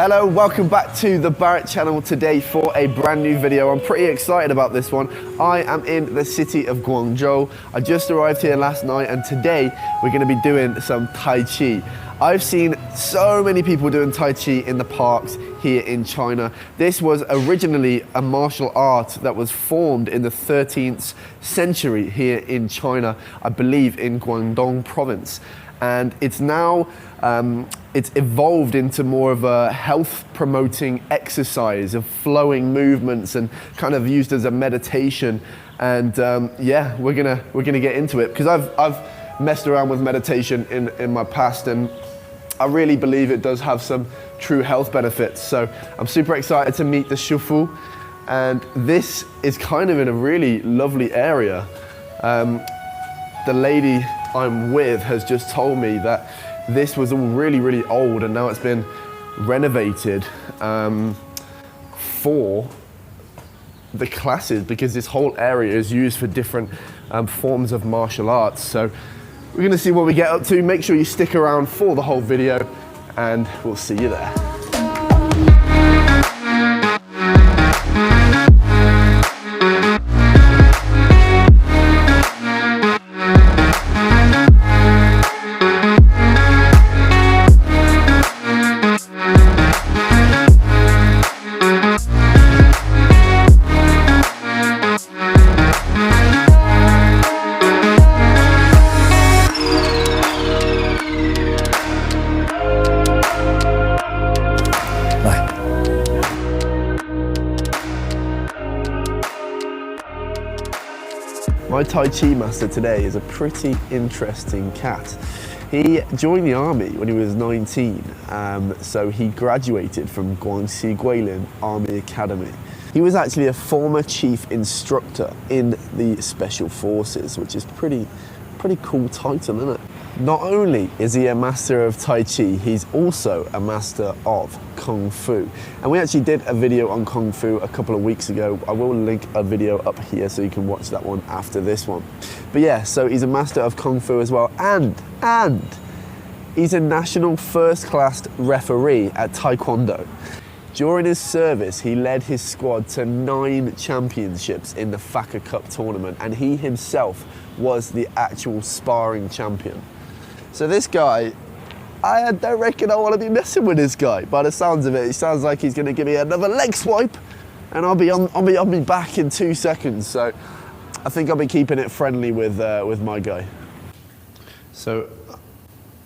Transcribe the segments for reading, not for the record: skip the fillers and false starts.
Hello, welcome back to the Barrett channel today for a brand new video. I'm pretty excited about this one. I am in the city of Guangzhou. I just arrived here last night and today we're going to be doing some Tai Chi. I've seen so many people doing Tai Chi in the parks here in China. This was originally a martial art that was formed in the 13th century here in China, I believe in Guangdong province. And it's now, it's evolved into more of a health promoting exercise of flowing movements and kind of used as a meditation. And yeah, we're gonna get into it because I've messed around with meditation in my past, and I really believe it does have some true health benefits. So I'm super excited to meet the Shufu, and this is kind of in a really lovely area. The lady I'm with has just told me that this was all really old and now it's been renovated for the classes, because this whole area is used for different forms of martial arts. So we're gonna see what we get up to. Make sure you stick around for the whole video and we'll see you there. My Tai Chi master today is a pretty interesting cat. He joined the army when he was 19, so he graduated from Guangxi Guilin Army Academy. He was actually a former chief instructor in the Special Forces, which is pretty cool title, isn't it? Not only is he a master of Tai Chi, he's also a master of Kung Fu. And we actually did a video on Kung Fu a couple of weeks ago. I will link a video up here so you can watch that one after this one. But yeah, so he's a master of Kung Fu as well, and he's a national first-class referee at Taekwondo. During his service, he led his squad to 9 championships in the FACA Cup tournament, and he himself was the actual sparring champion. So this guy, I don't reckon I want to be messing with this guy. By the sounds of it, he sounds like he's going to give me another leg swipe, and I'll be back in 2 seconds. So I think I'll be keeping it friendly with my guy. So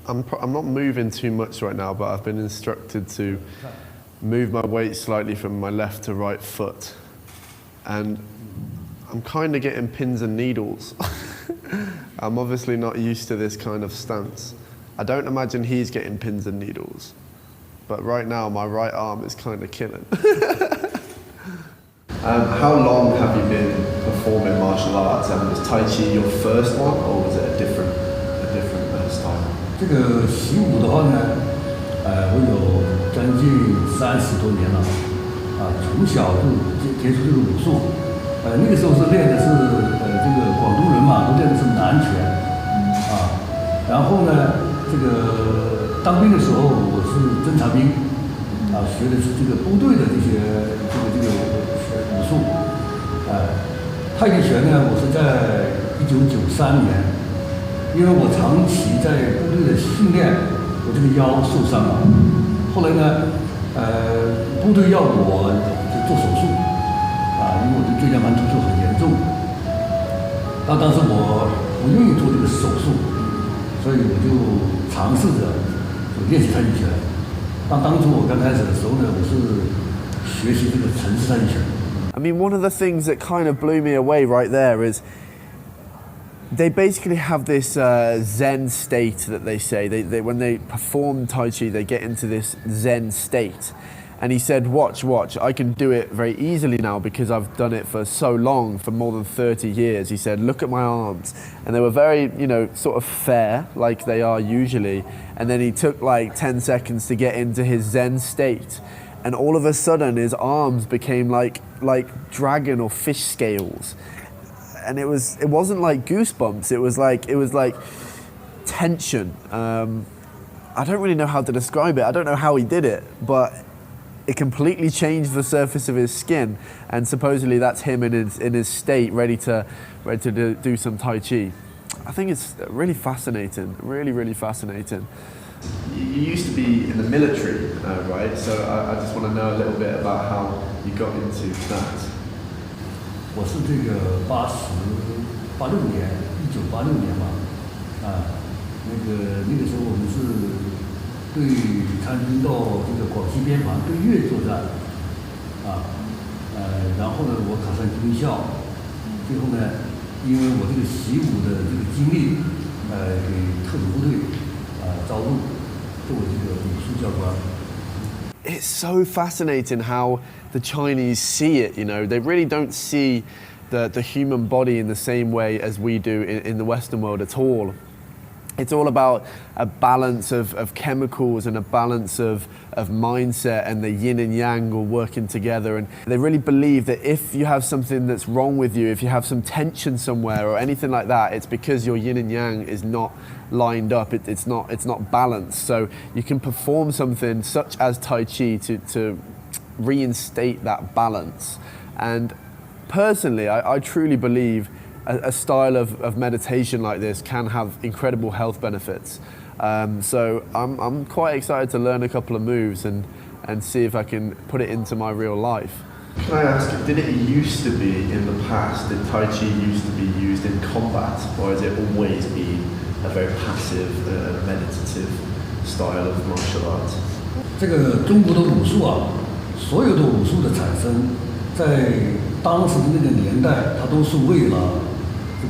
I'm not moving too much right now, but I've been instructed to move my weight slightly from my left to right foot, and I'm kind of getting pins and needles. I'm obviously not used to this kind of stance. I don't imagine he's getting pins and needles, but right now my right arm is kind of killing. How long have you been performing martial arts? Was Tai Chi your first one, or was it a different style? 这个习武的话呢，我有将近30多年了，从小就接触这个武术，那个时候是练的是这个广东人嘛，都练的是南拳，然后呢，这个当兵的时候我是侦察兵，学的是这个部队的这个武术，太极拳呢，我是在1993年，因为我长期在部队的训练，我这个腰受伤了，后来呢，部队要我做手术，因为我的椎间盘突出很严重，当时我不愿意做这个手术，所以我就尝试着练习太极拳。当初我刚开始的时候呢，我是学习这个城市太极拳。I mean, one of the things that kind of blew me away right there is they basically have this Zen state that they say. They when they perform Tai Chi, they get into this Zen state. And he said, watch, I can do it very easily now because I've done it for so long, for more than 30 years. He said, look at my arms. And they were very, sort of fair, like they are usually. And then he took like 10 seconds to get into his Zen state. And all of a sudden his arms became like dragon or fish scales. And it wasn't like goosebumps, it was like tension. I don't really know how to describe it. I don't know how he did it, but it completely changed the surface of his skin, and supposedly that's him in his state, ready to do some Tai Chi. I think it's really fascinating, really fascinating. You used to be in the military, right? So I just want to know a little bit about how you got into that. 我是这个1986年嘛，那个时候我们是对参军到这个广西边防对越作战，然后呢我考上军校，最后呢因为我这个习武的这个经历，给特种部队招入作为这个武术教官。It's so fascinating how the Chinese see it, you know. They really don't see the human body in the same way as we do in the Western world at all. It's all about a balance of chemicals and a balance of mindset, and the yin and yang all working together. And they really believe that if you have something that's wrong with you, if you have some tension somewhere or anything like that, it's because your yin and yang is not lined up, it's not balanced. So you can perform something such as Tai Chi to reinstate that balance. And personally, I truly believe a style of meditation like this can have incredible health benefits. So I'm quite excited to learn a couple of moves and see if I can put it into my real life. Can I ask, did it used to be in the past, did Tai Chi used to be used in combat, or has it always been a very passive, meditative style of martial arts? 这个中国的武术啊，所有的武术的产生，在当时的那个年代，它都是为了这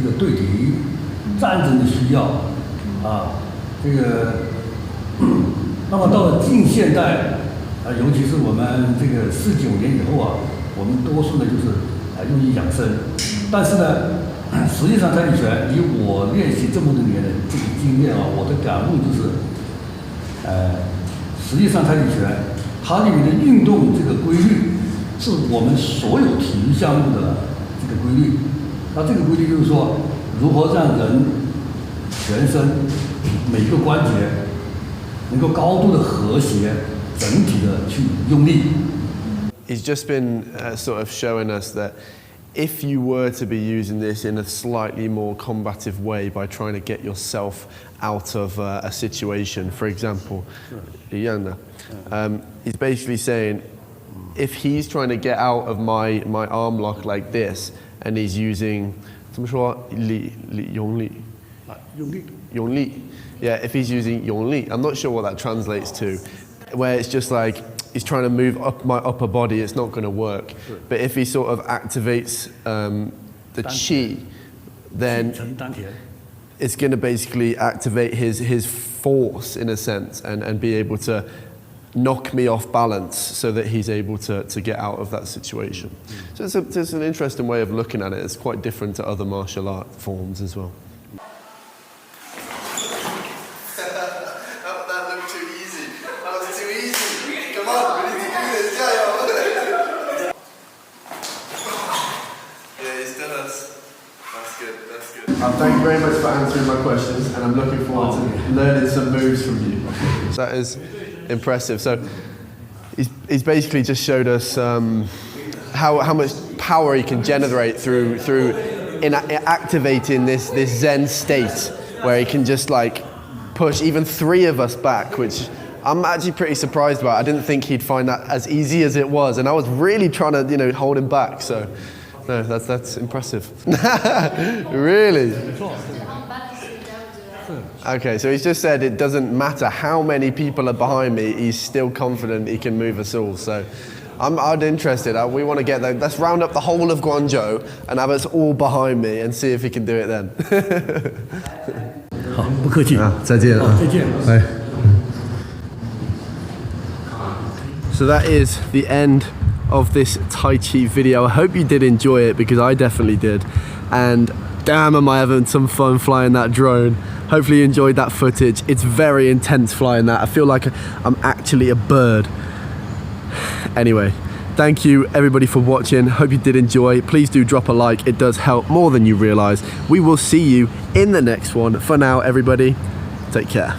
个对敌战争的需要啊，那么到了近现代尤其是我们这个49年以后啊，我们多数呢就是用于养生，但是呢，实际上太极拳以我练习这么多年的这个经验啊，我的感悟就是，实际上太极拳它里面的运动这个规律是我们所有体育项目的这个规律。那这个规律就是说，如何让人全身每一个关节能够高度的和谐，整体的去用力。He's just been sort of showing us that if you were to be using this in a slightly more combative way by trying to get yourself out of a situation, for example, he's basically saying, if he's trying to get out of my arm lock like this, and he's using, 怎么说用力 Yeah, if he's using 用力, I'm not sure what that translates to, where it's just like he's trying to move up my upper body, it's not going to work. But if he sort of activates the qi, then it's going to basically activate his force in a sense, and be able to knock me off balance so that he's able to get out of that situation. So it's an interesting way of looking at it. It's quite different to other martial art forms as well. That looked too easy. That was too easy. Come on, we need to do this. Yeah, he's done us. That's good, that's good. Thank you very much for answering my questions, and I'm looking forward to learning some moves from you. That is impressive. So he's basically just showed us how much power he can generate through activating this Zen state, where he can just like push even 3 of us back, which I'm actually pretty surprised about. I didn't think he'd find that as easy as it was, and I was really trying to hold him back. So no, that's impressive. Really. Okay, so he's just said it doesn't matter how many people are behind me, he's still confident he can move us all. So I'm interested. We want to get that. Let's round up the whole of Guangzhou and have us all behind me and see if he can do it then. 好，不客气。再见。再见。Bye. So that is the end of this Tai Chi video. I hope you did enjoy it, because I definitely did. And damn, am I having some fun flying that drone. Hopefully you enjoyed that footage. It's very intense flying that. I feel like I'm actually a bird. Anyway, thank you everybody for watching. Hope you did enjoy. Please do drop a like. It does help more than you realize. We will see you in the next one. For now, everybody, take care.